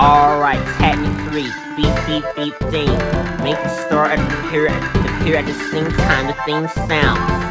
Alright, technique 3. Beep, beep, beep, thing. Make the star appear at the same time the thing sounds.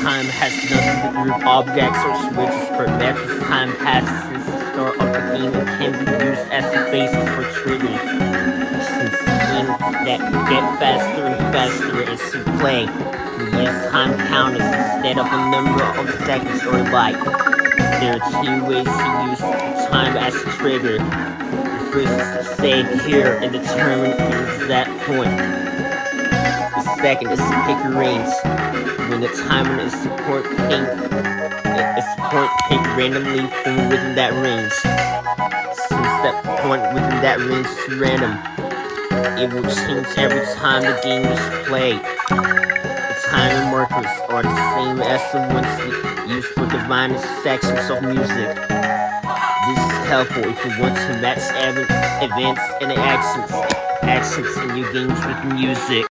Time has nothing to do with objects or switches, but as time passes since the start of the game, it can be used as the basis for triggers. Since games that get faster and faster as you play, we use time counters instead of a number of seconds or byte. There are two ways to use time as a trigger. The first is to save here and determine an exact point. The second is to pick a range. When the timer is support pink randomly from within that range. Since that point within that range is random, it will change every time the game is played. The timer markers are the same as the ones used for dividing sections of music. This is helpful if you want to match events and actions in your games with music.